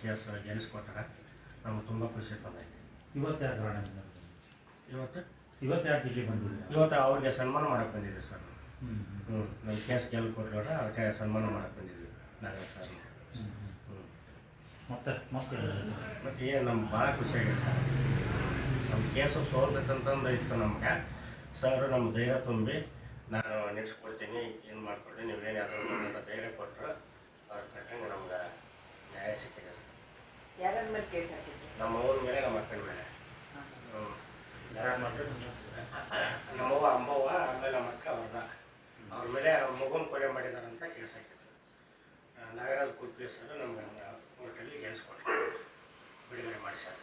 Case ಗೆಲ್ಲಿಸ್ಕೊಟ್ಟಾರೆ. ನಮ್ಗೆ ತುಂಬ ಖುಷಿ ತಂದೈತಿ. ಇವತ್ತು ಯಾಕೆ ಕಾರಣ ಇವತ್ತು ಯಾಕೆ ಇಲ್ಲಿ ಬಂದಿದ್ದೀರಾ? ಇವತ್ತು ಅವ್ರಿಗೆ ಸನ್ಮಾನ ಮಾಡಕ್ಕೆ ಬಂದಿದ್ದೀವಿ ಸರ್. ನಮ್ಮ ಕೇಸ್ ಗೆಲ್ಲಿ ಕೊಟ್ಟರೆ ಅದಕ್ಕೆ ಸನ್ಮಾನ ಮಾಡಕ್ಕೆ ಬಂದಿದ್ವಿ ನಾಗರಾಜ್ ಸರ್. ಮತ್ತು ಏನು ನಮ್ಗೆ ಭಾಳ ಖುಷಿಯಾಗಿದೆ ಸರ್. ನಮ್ಮ ಕೇಸು ಸೋಲ್ಬೇಕಂತಂದು ಇತ್ತು ನಮ್ಗೆ. ಸರ್ ನಮ್ಮ ಧೈರ್ಯ ತುಂಬಿ ನಾನು ನಿಲ್ಲಿಸ್ಕೊಡ್ತೀನಿ, ಏನು ಮಾಡ್ಕೊಡ್ತೀನಿ, ನೀವೇನು ಯಾರು ಧೈರ್ಯ ಕೊಟ್ಟರು ಅವ್ರ ತಕ್ಕಂಗೆ ನಮ್ಗೆ ನ್ಯಾಯ ಸಿಕ್ಕಿದೆ ಸರ್. ಯಾರ ಮೇಲೆ ಕೇಸ್ ಹಾಕಿದ್ರು? ನಮ್ಮ ಅವ್ರ ಮೇಲೆ, ನಮ್ಮ ಅಕ್ಕನ ಮೇಲೆ. ನಮ್ಮವ್ವ ಅಂಬವ್ವ, ಆಮೇಲೆ ನಮ್ಮ ಅಕ್ಕ ಅವ್ರ ಮೇಲೆ ಮಗುನ ಕೊಲೆ ಮಾಡಿದಾರಂತ ಕೇಸ್ ಹಾಕಿದ್ರು. ನಾಗರಾಜ್ ಕುಟ್ಟಿ ಸರ್ ನಮ್ಗೆ ಕೋರ್ಟಲ್ಲಿ ಗೆಲ್ಲಿಸ್ಕೊಟ್ರು, ಬಿಡುಗಡೆ ಮಾಡಿ ಸರ್.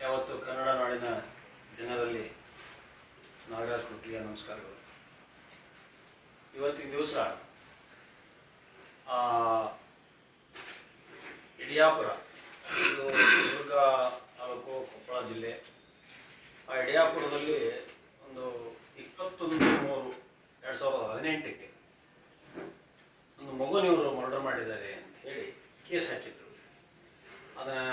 ಯಾವತ್ತು ಕನ್ನಡ ನಾಡಿನ ಜನರಲ್ಲಿ ನಾಗರಾಜ್ ಕುಟ್ಲಿಯ ನಮಸ್ಕಾರಗಳು. ಇವತ್ತಿನ ದಿವಸ ಇಡಿಯಾಪುರ, ಇದು ದುರ್ಗ ತಾಲೂಕು, ಕೊಪ್ಪಳ ಜಿಲ್ಲೆ. ಆ ಇಡಿಯಾಪುರದಲ್ಲಿ ಒಂದು 21/3/2018 ಒಂದು ಮಗುನಿವರು ಮರ್ಡರ್ ಮಾಡಿದ್ದಾರೆ ಅಂತ ಹೇಳಿ ಕೇಸ್ ಹಾಕಿದ್ರು. ಅದನ್ನು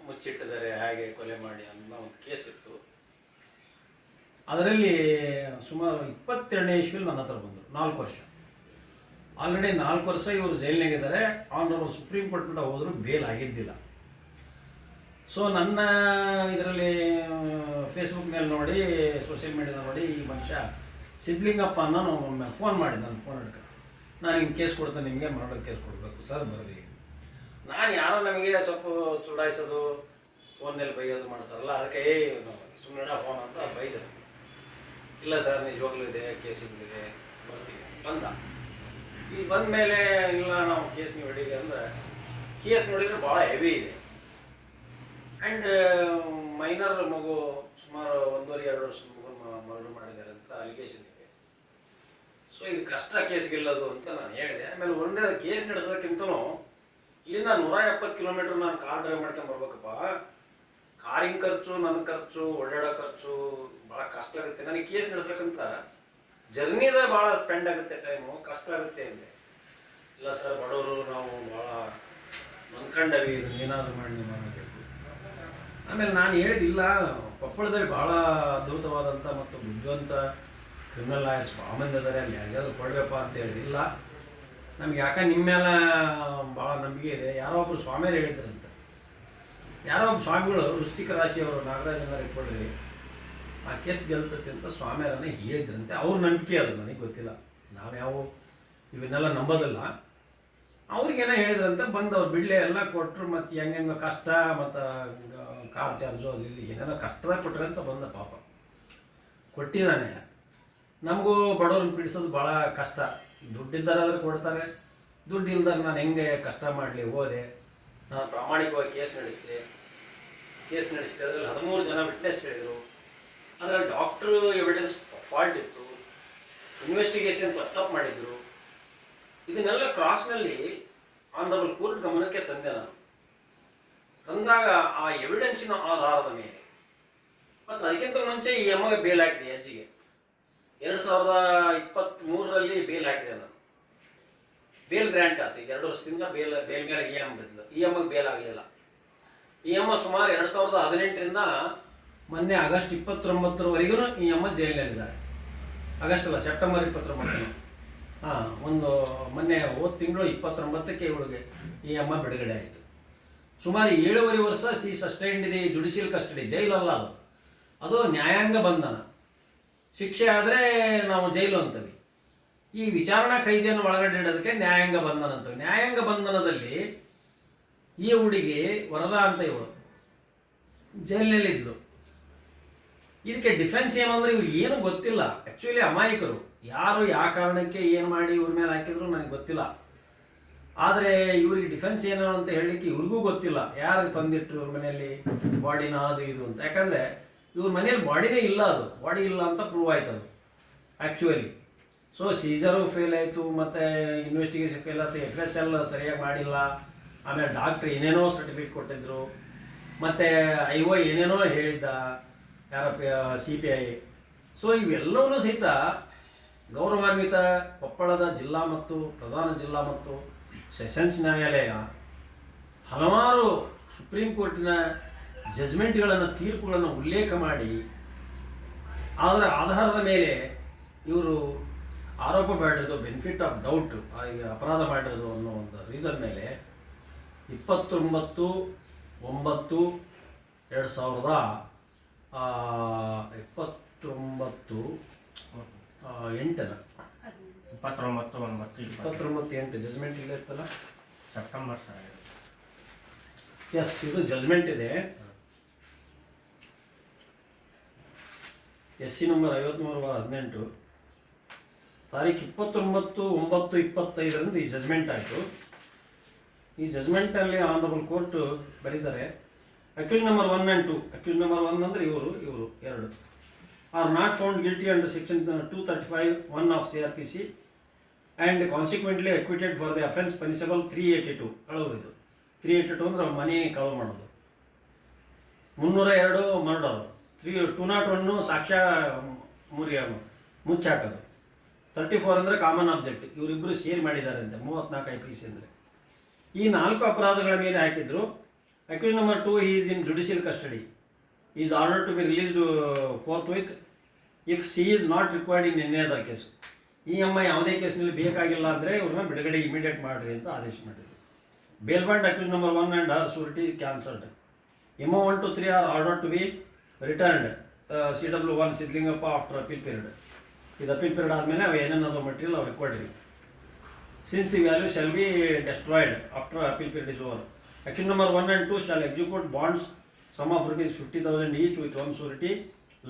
ಮುಚ್ಚಿಟ್ಟಿದ್ದಾರೆ, ಹಾಗೆ ಕೊಲೆ ಮಾಡಿ ಅನ್ನೋ ಒಂದು ಕೇಸ್ ಇತ್ತು. ಅದರಲ್ಲಿ ಸುಮಾರು 22ನೇ ಇಸ್ವಿಯಲ್ಲಿ ನನ್ನ ಹತ್ರ ಬಂದರು. 4 ವರ್ಷ ಆಲ್ರೆಡಿ 4 ವರ್ಷ ಇವರು ಜೈಲಿನಾಗಿದ್ದಾರೆ. ಆನರಬಲ್ ಸುಪ್ರೀಂ ಕೋರ್ಟ್ ಕೂಡ ಹೋದರೂ ಬೇಲ್ ಆಗಿದ್ದಿಲ್ಲ. ಸೊ ನನ್ನ ಇದರಲ್ಲಿ ಫೇಸ್ಬುಕ್ನಲ್ಲಿ ನೋಡಿ, ಸೋಷಿಯಲ್ ಮೀಡಿಯಾದ ನೋಡಿ, ಈ ಮನುಷ್ಯ ಸಿದ್ಲಿಂಗಪ್ಪ ಅನ್ನೋ ಒಮ್ಮೆ ಫೋನ್ ಮಾಡಿದ್ದೆ. ನನ್ನ ಫೋನ್ ಹಿಡ್ಕೊಂಡು, ನಾನು ಹಿಂಗೆ ಕೇಸ್ ಕೊಡ್ತೇನೆ, ನಿಮಗೆ ಮರ್ಡರ್ ಕೇಸ್ ಕೊಡಬೇಕು ಸರ್, ಬರ್ರಿ. ನಾನು ಯಾರೋ ನಮಗೆ ಸ್ವಲ್ಪ ಚುಡಾಯಿಸೋದು, ಫೋನ್ನಲ್ಲಿ ಬೈಯೋದು ಮಾಡ್ತಾರಲ್ಲ, ಅದಕ್ಕೆ ಸುಮ್ಮನೆ ಫೋನ್ ಅಂತ ಬೈದರು. ಇಲ್ಲ ಸರ್, ನಿಜವಾಗ್ಲೂ ಇದೆ, ಕೇಸ್ ಇದೆ, ಬರ್ತೀವಿ ಬಂದ. ಈಗ ಬಂದ ಮೇಲೆ ಇಲ್ಲ ನಾವು ಕೇಸ್ ನೀವು ಹಿಡೀರಿ ಅಂದರೆ, ಕೇಸ್ ನೋಡಿದರೆ ಭಾಳ ಹೆವಿ ಇದೆ. ಆ್ಯಂಡ್ ಮೈನರ್ ಮಗು, ಸುಮಾರು 1.5-2 ವರ್ಷದ ಮಗು ಮರ್ಡರ್ ಮಾಡಿದ್ದಾರೆ ಅಂತ ಅಲಿಗೇಷನ್ ಇದೆ. ಸೊ ಇದು ಕಷ್ಟ ಕೇಸ್ ಗೆಲ್ಲೋದು ಅಂತ ನಾನು ಹೇಳಿದೆ. ಆಮೇಲೆ ಒಂದೇ ಕೇಸ್ ನಡೆಸೋದಕ್ಕಿಂತಲೂ ಇಲ್ಲಿಂದ 170 ಕಿಲೋಮೀಟ್ರ್ ನಾನು ಕಾರ್ ಡ್ರೈವ್ ಮಾಡ್ಕೊಂಡು ಬರ್ಬೇಕಪ್ಪ. ಕಾರಿನ ಖರ್ಚು, ನನ್ನ ಖರ್ಚು, ಓಡಾಡೋ ಖರ್ಚು ಭಾಳ ಕಷ್ಟ ಆಗುತ್ತೆ. ನನಗೆ ಕೇಸ್ ನಡೆಸೋಕ್ಕಂತ ಜರ್ನಿದ ಭಾಳ ಸ್ಪೆಂಡ್ ಆಗುತ್ತೆ, ಟೈಮು ಕಷ್ಟ ಆಗುತ್ತೆ ಅಂದೆ. ಇಲ್ಲ ಸರ್, ಬಡವರು ನಾವು ಭಾಳ ನೊಂದ್ಕೊಂಡವಿ, ಇದನ್ನು ಏನಾದರೂ ಮಾಡಿ ನೀವು ಮಾಡಬೇಕು. ಆಮೇಲೆ ನಾನು ಹೇಳಿದಿಲ್ಲ, ಕೊಪ್ಪಳದಲ್ಲಿ ಭಾಳ ಅದ್ಭುತವಾದಂಥ ಮತ್ತು ಬುದ್ಧಿವಂತ ಕ್ರಿಮಿನಲ್ ಲಾಯರ್ಸ್ ಭಾಳ ಮಂದಿ ಇದ್ದಾರೆ, ಅಲ್ಲಿ ಯಾರಿಗಾದ್ರು ಕೊಡಬೇಕಪ್ಪ ಅಂತ ಹೇಳಿದಿಲ್ಲ. ನಮ್ಗೆ ಯಾಕೆ ನಿಮ್ಮ ಮೇಲೆ ಭಾಳ ನಂಬಿಕೆ ಇದೆ. ಯಾರೋ ಒಬ್ಬರು ಸ್ವಾಮಿಯರು ಹೇಳಿದ್ರಂತೆ, ಯಾರೋ ಒಬ್ಬ ಸ್ವಾಮಿಗಳು ವೃಶ್ಚಿಕ ರಾಶಿಯವರು ನಾಗರಾಜನ ಕೊಡ್ರಿ, ಆ ಕೇಸ್ ಗೆಲ್ತೈತೆ ಅಂತ ಸ್ವಾಮಿಯರನ್ನೇ ಹೇಳಿದ್ರಂತೆ. ಅವ್ರ ನಂಬಿಕೆ ಅದು, ನನಗೆ ಗೊತ್ತಿಲ್ಲ, ನಾವ್ಯಾವ ಇವನ್ನೆಲ್ಲ ನಂಬೋದಿಲ್ಲ. ಅವ್ರಿಗೇನೋ ಹೇಳಿದ್ರಂತೆ. ಬಂದು ಅವ್ರು ಬಿಡಲೆ ಎಲ್ಲ ಕೊಟ್ಟರು. ಮತ್ತು ಹೆಂಗೆ ಕಷ್ಟ, ಮತ್ತು ಕಾರ್ ಚಾರ್ಜು ಅಲ್ಲಿ ಇಲ್ಲಿ ಏನೇನೋ ಕಷ್ಟದಾಗ ಕೊಟ್ಟರೆ ಅಂತ ಬಂದ. ಪಾಪ ಕೊಟ್ಟಿದ್ದಾನೆ. ನಮಗೂ ಬಡವ್ರನ್ನ ಬಿಡಿಸೋದು ಭಾಳ ಕಷ್ಟ. ದುಡ್ಡಿದ್ದಾರಾದ್ರೆ ಕೊಡ್ತಾರೆ, ದುಡ್ಡು ಇಲ್ದಾಗ ನಾನು ಹೆಂಗೆ ಕಷ್ಟ ಮಾಡಲಿ. ಹೋದೆ, ನಾನು ಪ್ರಾಮಾಣಿಕವಾಗಿ ಕೇಸ್ ನಡೆಸಿದೆ. ಅದರಲ್ಲಿ 13 ಜನ ವಿಟ್ನೆಸ್ ಹೇಳಿದರು. ಅದರಲ್ಲಿ ಡಾಕ್ಟ್ರು ಎವಿಡೆನ್ಸ್ ಫಾಲ್ಟ್ ಇತ್ತು, ಇನ್ವೆಸ್ಟಿಗೇಷನ್ ತಪ್ಪು ಮಾಡಿದರು. ಇದನ್ನೆಲ್ಲ ಕ್ರಾಸ್ನಲ್ಲಿ ಆನರಬಲ್ ಕೋರ್ಟ್ ಗಮನಕ್ಕೆ ತಂದೆ. ನಾನು ತಂದಾಗ ಆ ಎವಿಡೆನ್ಸಿನ ಆಧಾರದ ಮೇಲೆ, ಮತ್ತು ಅದಕ್ಕಿಂತ ಮುಂಚೆ ಈ ಅಮ್ಮಗೆ ಬೇಲ್ ಹಾಕಿದೆ. ಅಜ್ಜಿಗೆ 2023ರಲ್ಲಿ ಬೇಲ್ ಹಾಕಿದೆ ನಾನು. ಬೇಲ್ ಗ್ರ್ಯಾಂಟ್ ಆಯ್ತು. 2 ವರ್ಷದಿಂದ ಬೇಲ್ ಮೇಲೆ ಇ ಎಮ್ ಬದಲು. ಇ ಎಮ್ಗೆ ಬೇಲ್ ಆಗಲಿಲ್ಲ. ಇ ಎಮ್ ಸುಮಾರು 2018ರಿಂದ ಮೊನ್ನೆ ಆಗಸ್ಟ್ 29ರವರೆಗೂ ಈ ಅಮ್ಮ ಜೈಲಿನಲ್ಲಿದ್ದಾರೆ. ಆಗಸ್ಟ್ ಅಲ್ಲ, ಸೆಪ್ಟೆಂಬರ್ 29. ಒಂದು ಮೊನ್ನೆ ಹೋದ ತಿಂಗಳು 29ಕ್ಕೆ ಇವಳಿಗೆ ಈ ಅಮ್ಮ ಬಿಡುಗಡೆ ಆಯಿತು. ಸುಮಾರು 7.5 ವರ್ಷ ಸಿ ಸಸ್ಟೈನ್ಡ್ ಇದೆ ಜುಡಿಷಿಯಲ್ ಕಸ್ಟಡಿ. ಜೈಲಲ್ಲ ಅದು, ಅದು ನ್ಯಾಯಾಂಗ ಬಂಧನ. ಶಿಕ್ಷೆ ಆದರೆ ನಾವು ಜೈಲು ಅಂತೀವಿ. ಈ ವಿಚಾರಣಾ ಖೈದಿಯನ್ನು ಒಳಗಡೆ ಇಡೋದಕ್ಕೆ ನ್ಯಾಯಾಂಗ ಬಂಧನ ಅಂತೀವಿ. ನ್ಯಾಯಾಂಗ ಬಂಧನದಲ್ಲಿ ಈ ಹುಡುಗಿ ವರದಾ ಅಂತ ಇವಳು ಜೈಲಿನಲ್ಲಿದ್ಲು. ಇದಕ್ಕೆ ಡಿಫೆನ್ಸ್ ಏನು ಅಂದರೆ, ಇವ್ರು ಏನು ಗೊತ್ತಿಲ್ಲ. ಆ್ಯಕ್ಚುಲಿ ಅಮಾಯಕರು. ಯಾರು ಯಾವ ಕಾರಣಕ್ಕೆ ಏನು ಮಾಡಿ ಇವ್ರ ಮೇಲೆ ಹಾಕಿದ್ರು ನನಗೆ ಗೊತ್ತಿಲ್ಲ. ಆದರೆ ಇವ್ರಿಗೆ ಡಿಫೆನ್ಸ್ ಏನು ಅಂತ ಹೇಳಲಿಕ್ಕೆ ಇವ್ರಿಗೂ ಗೊತ್ತಿಲ್ಲ. ಯಾರು ತಂದಿಟ್ಟರು ಇವ್ರ ಮನೆಯಲ್ಲಿ ಬಾಡಿನ ಅದು ಇದು ಅಂತ. ಯಾಕಂದರೆ ಇವ್ರ ಮನೇಲಿ ಬಾಡಿನೇ ಇಲ್ಲ, ಅದು ಬಾಡಿ ಇಲ್ಲ ಅಂತ ಪ್ರೂವ್ ಆಯ್ತು ಅದು ಆ್ಯಕ್ಚುಲಿ. ಸೊ ಸೀಸರು ಫೇಲ್ ಆಯಿತು, ಮತ್ತು ಇನ್ವೆಸ್ಟಿಗೇಷನ್ ಫೇಲ್ ಆಯಿತು, FSL ಸರಿಯಾಗಿ ಮಾಡಿಲ್ಲ. ಆಮೇಲೆ ಡಾಕ್ಟ್ರ್ ಏನೇನೋ ಸರ್ಟಿಫಿಕೇಟ್ ಕೊಟ್ಟಿದ್ದರು, ಮತ್ತು IO ಏನೇನೋ ಹೇಳಿದ್ದ, ಯಾರ CPI. ಸೊ ಇವೆಲ್ಲವನ್ನೂ ಸಹಿತ ಗೌರವಾನ್ವಿತ ಕೊಪ್ಪಳದ ಜಿಲ್ಲಾ ಮತ್ತು ಪ್ರಧಾನ ಜಿಲ್ಲಾ ಮತ್ತು ಸೆಷನ್ಸ್ ನ್ಯಾಯಾಲಯ ಹಲವಾರು ಸುಪ್ರೀಂ ಕೋರ್ಟಿನ ಜಜ್ಮೆಂಟ್ಗಳನ್ನು ತೀರ್ಪುಗಳನ್ನು ಉಲ್ಲೇಖ ಮಾಡಿ ಅದರ ಆಧಾರದ ಮೇಲೆ ಇವರು ಆರೋಪ ಮಾಡಿರೋದು ಬೆನಿಫಿಟ್ ಆಫ್ ಡೌಟ್ ಅಪರಾಧ ಮಾಡಿರೋದು ಅನ್ನೋ ಒಂದು ರೀಸನ್ ಮೇಲೆ 29/9/2008 ಜಜ್ಮೆಂಟ್ ಇಲ್ಲ ಇತ್ತಲ್ಲ, ಸೆಪ್ಟೆಂಬರ್ ಸರ್. ಎಸ್, ಇದು ಜಜ್ಮೆಂಟ್ ಇದೆ. SC ನಂಬರ್ 53/18 ತಾರೀಖು 29/9/25 ಈ ಜಜ್ಮೆಂಟ್ ಆಯಿತು. ಈ ಜಜ್ಮೆಂಟಲ್ಲಿ ಆನರಬಲ್ ಕೋರ್ಟ್ ಬರೀತಾರೆ, accuse number 1 and 2. Accuse number 1 ಅಂದರೆ ಇವರು ಎರಡು are not found guilty under section 235(1) of CRPC and consequently acquitted for the offence punishable 382. ಕಳವು ಇದು 382 ಅಂದ್ರೆ ಮನೆ ಕಳವು ಮಾಡೋದು. 302 ಮರ್ಡರ್, 201 ಸಾಕ್ಷ್ಯ ಮುಚ್ಚಾಕೋದು, 34 ಅಂದರೆ ಕಾಮನ್ ಆಬ್ಜೆಕ್ಟ್. ಇವರಿಬ್ಬರು ಸೇರಿ ಮಾಡಿದ್ದಾರೆ ಅಂತೆ 34 IPC ಅಂದರೆ. ಈ 4 ಅಪರಾಧಗಳ ಮೇಲೆ ಹಾಕಿದ್ರು. Accused number 2 is in judicial custody, is order to be released forthwith if she is not required in any other case. ಈ ಅಮ್ಮ ಯಾವುದೇ ಕೇಸ್ನಲ್ಲಿ ಬೇಕಾಗಿಲ್ಲ ಅಂದರೆ ಇವ್ರನ್ನ ಬಿಡುಗಡೆ ಇಮಿಡಿಯೇಟ್ ಮಾಡಿರಿ ಅಂತ ಆದೇಶ ಮಾಡಿದ್ರು. Bail bond accuse number 1 and her surety cancelled. MO 1 to 3 are order to be returned CW1 Sidlingappa after appeal period. ಇದು ಅಪೀಲ್ ಪೀರಿಯಡ್ ಆದಮೇಲೆ ಅವು ಏನೇನೋ ಮೆಟೀರಿಯಲ್ ಅವ್ರಿಗೆ ಕೊಡ್ರಿ. Since the value shall be destroyed after appeal period is over. Accuse number 1 and 2 shall execute bonds sum of ₹50,000 each with 1 surety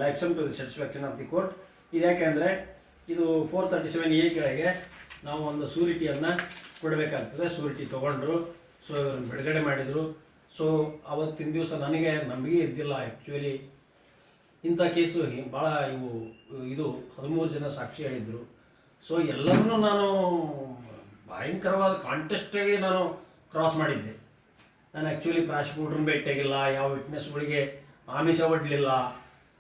like sum to the satisfaction of the court. ಇದು ಯಾಕೆಂದರೆ ಇದು 437A ಕೆಳಗೆ ನಾವು ಒಂದು ಸೂರಿಟಿಯನ್ನು ಕೊಡಬೇಕಾಗ್ತದೆ. ಸೂರಿಟಿ ತೊಗೊಂಡ್ರು, ಸೊ ಇವ್ರನ್ನ ಬಿಡುಗಡೆ ಮಾಡಿದರು. ಸೊ ಅವತ್ತಿನ ದಿವಸ ನನಗೆ ನಂಬಿಕೆ ಇದ್ದಿಲ್ಲ. ಆ್ಯಕ್ಚುಲಿ ಇಂಥ ಕೇಸು ಭಾಳ ಇದು 13 ಜನ ಸಾಕ್ಷಿ ಹೇಳಿದರು. ಸೊ ಎಲ್ಲರನ್ನೂ ನಾನು ಭಯಂಕರವಾದ ಕಾಂಟೆಸ್ಟಾಗಿ ನಾನು ಕ್ರಾಸ್ ಮಾಡಿದ್ದೆ. ನಾನು ಆ್ಯಕ್ಚುಲಿ ಪ್ರಾಸಿಕ್ಯೂಟ್ರನ್ನ ಭೇಟಿಯಾಗಿಲ್ಲ, ಯಾವ ವಿಟ್ನೆಸ್ಗಳಿಗೆ ಆಮಿಷ ಒಡ್ಲಿಲ್ಲ.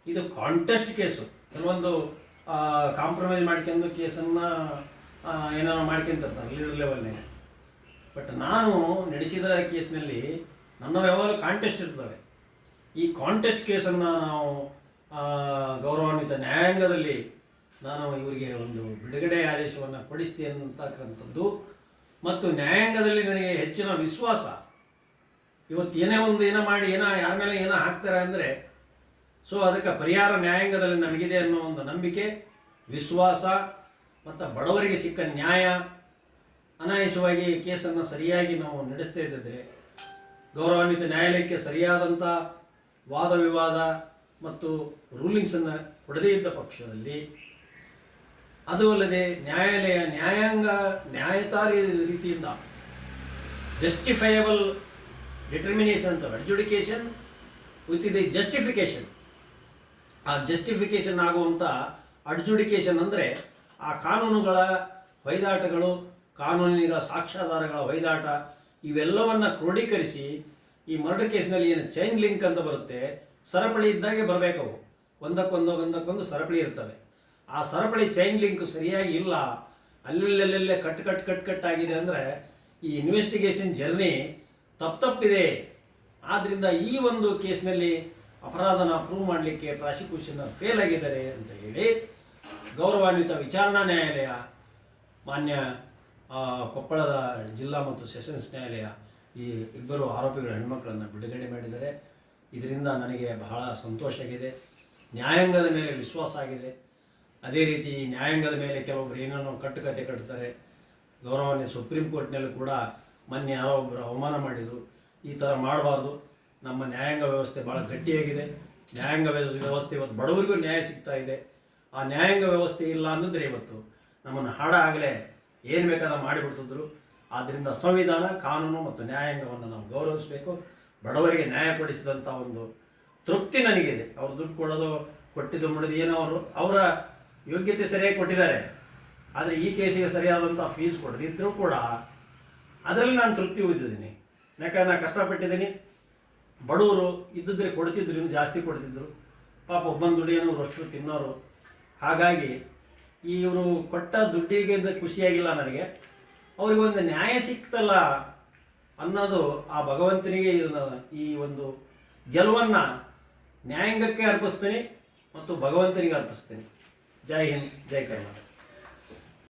ಇದು ಕಾಂಟೆಸ್ಟ್ ಕೇಸು. ಕೆಲವೊಂದು ಕಾಂಪ್ರಮೈಸ್ ಮಾಡ್ಕೊಂಡು ಕೇಸನ್ನು ಏನಾರು ಮಾಡ್ಕೊಂತಿರ್ತಾರೆ ಲೀಡರ್ ಲೆವೆಲ್ನಾಗ. ಬಟ್ ನಾನು ನಡೆಸಿದ ಕೇಸ್ನಲ್ಲಿ ನನ್ನ ಯಾವಾಗಲೂ ಕಾಂಟೆಸ್ಟ್ ಇರ್ತವೆ. ಈ ಕಾಂಟೆಸ್ಟ್ ಕೇಸನ್ನು ನಾವು ಗೌರವಾನ್ವಿತ ನ್ಯಾಯಾಂಗದಲ್ಲಿ ನಾನು ಇವರಿಗೆ ಒಂದು ಬಿಡುಗಡೆ ಆದೇಶವನ್ನು ಕೊಡಿಸ್ತೀನಿ ಅಂತಕ್ಕಂಥದ್ದು ಮತ್ತು ನ್ಯಾಯಾಂಗದಲ್ಲಿ ನನಗೆ ಹೆಚ್ಚಿನ ವಿಶ್ವಾಸ. ಇವತ್ತು ಏನೋ ಮಾಡಿ ಯಾರ ಮೇಲೆ ಹಾಕ್ತಾರೆ ಅಂದರೆ ಸೊ ಅದಕ್ಕೆ ಪರಿಹಾರ ನ್ಯಾಯಾಂಗದಲ್ಲಿ ನಮಗಿದೆ ಅನ್ನೋ ಒಂದು ನಂಬಿಕೆ, ವಿಶ್ವಾಸ ಮತ್ತು ಬಡವರಿಗೆ ಸಿಕ್ಕ ನ್ಯಾಯ, ಅನಾಯಾಸವಾಗಿ ಕೇಸನ್ನು ಸರಿಯಾಗಿ ನಾವು ನಡೆಸ್ತಾ ಇದ್ದಿದ್ರೆ, ಗೌರವಾನ್ವಿತ ನ್ಯಾಯಾಲಯಕ್ಕೆ ಸರಿಯಾದಂಥ ವಾದ ವಿವಾದ ಮತ್ತು ರೂಲಿಂಗ್ಸನ್ನು ಕೊಡದೇ ಇದ್ದ ಪಕ್ಷದಲ್ಲಿ, ಅದು ಅಲ್ಲದೆ ನ್ಯಾಯತಾರಿ ರೀತಿಯಿಂದ ಜಸ್ಟಿಫೈಯಬಲ್ ಡಿಟರ್ಮಿನೇಷನ್ ಅಂತ ಅಡ್ಜುಡಿಕೇಷನ್ ವಿತ್ ದಿ ಜಸ್ಟಿಫಿಕೇಷನ್. ಆ ಜಸ್ಟಿಫಿಕೇಷನ್ ಆಗುವಂಥ ಅಡ್ಜುಡಿಕೇಷನ್ ಅಂದರೆ ಆ ಕಾನೂನುಗಳ ಹೊಯ್ದಾಟಗಳು, ಕಾನೂನಿನ ಸಾಕ್ಷ್ಯಾಧಾರಗಳ ಹೊಯ್ದಾಟ ಇವೆಲ್ಲವನ್ನು ಕ್ರೋಢೀಕರಿಸಿ ಈ ಮರ್ಡರ್ ಕೇಸ್ನಲ್ಲಿ ಏನು ಚೈನ್ ಲಿಂಕ್ ಅಂತ ಬರುತ್ತೆ, ಸರಪಳಿ ಇದ್ದಾಗೆ ಬರಬೇಕವು. ಒಂದಕ್ಕೊಂದು ಸರಪಳಿ ಇರ್ತವೆ. ಆ ಸರಪಳಿ ಚೈನ್ ಲಿಂಕ್ ಸರಿಯಾಗಿ ಇಲ್ಲ, ಅಲ್ಲೆಲ್ಲೆಲ್ಲೆಲ್ಲೇ ಕಟ್ ಆಗಿದೆ ಅಂದರೆ ಈ ಇನ್ವೆಸ್ಟಿಗೇಷನ್ ಜರ್ನಿ ತಪ್ಪಿದೆ. ಆದ್ದರಿಂದ ಈ ಒಂದು ಕೇಸ್ನಲ್ಲಿ ಅಪರಾಧನ ಪ್ರೂವ್ ಮಾಡಲಿಕ್ಕೆ ಪ್ರಾಸಿಕ್ಯೂಷನ್ ಫೇಲ್ ಆಗಿದ್ದಾರೆ ಅಂತ ಹೇಳಿ ಗೌರವಾನ್ವಿತ ವಿಚಾರಣಾ ನ್ಯಾಯಾಲಯ, ಮಾನ್ಯ ಕೊಪ್ಪಳದ ಜಿಲ್ಲಾ ಮತ್ತು ಸೆಷನ್ಸ್ ನ್ಯಾಯಾಲಯ ಈ ಇಬ್ಬರು ಆರೋಪಿಗಳ ಹೆಣ್ಮಕ್ಳನ್ನು ಬಿಡುಗಡೆ ಮಾಡಿದ್ದಾರೆ. ಇದರಿಂದ ನನಗೆ ಬಹಳ ಸಂತೋಷ ಆಗಿದೆ. ನ್ಯಾಯಾಂಗದ ಮೇಲೆ ವಿಶ್ವಾಸ ಆಗಿದೆ. ಅದೇ ರೀತಿ ನ್ಯಾಯಾಂಗದ ಮೇಲೆ ಕೆಲವೊಬ್ಬರು ಏನೇನೋ ಕಟ್ಟುಕತೆ ಕಟ್ತಾರೆ. ಗೌರವಾನ್ಯ ಸುಪ್ರೀಂ ಕೋರ್ಟ್ನಲ್ಲೂ ಕೂಡ ಮೊನ್ನೆ ಯಾರೋ ಒಬ್ಬರು ಅವಮಾನ ಮಾಡಿದರು. ಈ ಥರ ಮಾಡಬಾರ್ದು. ನಮ್ಮ ನ್ಯಾಯಾಂಗ ವ್ಯವಸ್ಥೆ ಭಾಳ ಗಟ್ಟಿಯಾಗಿದೆ. ನ್ಯಾಯಾಂಗ ವ್ಯವಸ್ಥೆ ಇವತ್ತು ಬಡವರಿಗೂ ನ್ಯಾಯ ಸಿಗ್ತಾ ಇದೆ. ಆ ನ್ಯಾಯಾಂಗ ವ್ಯವಸ್ಥೆ ಇಲ್ಲ ಅನ್ನೋದ್ರೆ ಇವತ್ತು ನಮ್ಮನ್ನು ಆಗಲೇ ಏನು ಬೇಕಾದ ಮಾಡಿಬಿಡ್ತಿದ್ರು. ಆದ್ದರಿಂದ ಸಂವಿಧಾನ, ಕಾನೂನು ಮತ್ತು ನ್ಯಾಯಾಂಗವನ್ನು ನಾವು ಗೌರವಿಸಬೇಕು. ಬಡವರಿಗೆ ನ್ಯಾಯ ಕೊಡಿಸಿದಂಥ ಒಂದು ತೃಪ್ತಿ ನನಗಿದೆ. ಅವರು ದುಡ್ಡು ಕೊಟ್ಟಿದ್ದು ಮುಡಿದು ಏನೋ ಅವರ ಯೋಗ್ಯತೆ ಸರಿಯಾಗಿ ಕೊಟ್ಟಿದ್ದಾರೆ. ಆದರೆ ಈ ಕೇಸಿಗೆ ಸರಿಯಾದಂಥ ಫೀಸ್ ಕೊಡದಿದ್ದರೂ ಕೂಡ ಅದರಲ್ಲಿ ನಾನು ತೃಪ್ತಿ ಹೊಂದಿದ್ದೀನಿ. ಯಾಕಂದ್ರೆ ನಾನು ಕಷ್ಟಪಟ್ಟಿದ್ದೀನಿ. ಬಡವರು ಇದ್ದಿದ್ರೆ ಕೊಡ್ತಿದ್ರು, ಇನ್ನೂ ಜಾಸ್ತಿ ಕೊಡ್ತಿದ್ರು. ಪಾಪ ಒಬ್ಬಂದು ದುಡಿಯೋನು ಅಷ್ಟು ತಿನ್ನೋರು. ಹಾಗಾಗಿ ಇವರು ಕೊಟ್ಟ ದುಡ್ಡಿಗೆ ಖುಷಿಯಾಗಿಲ್ಲ ನನಗೆ. ಅವರಿಗೊಂದು ನ್ಯಾಯ ಸಿಕ್ತಲ್ಲ ಅನ್ನೋದು ಆ ಭಗವಂತನಿಗೆ ಈ ಒಂದು ಗೆಲುವನ್ನು ನ್ಯಾಯಾಂಗಕ್ಕೆ ಅರ್ಪಿಸ್ತೀನಿ ಮತ್ತು ಭಗವಂತನಿಗೆ ಅರ್ಪಿಸ್ತೀನಿ. ಜೈ ಹಿಂದ್, ಜೈ ಕರ್ನಾಟಕ.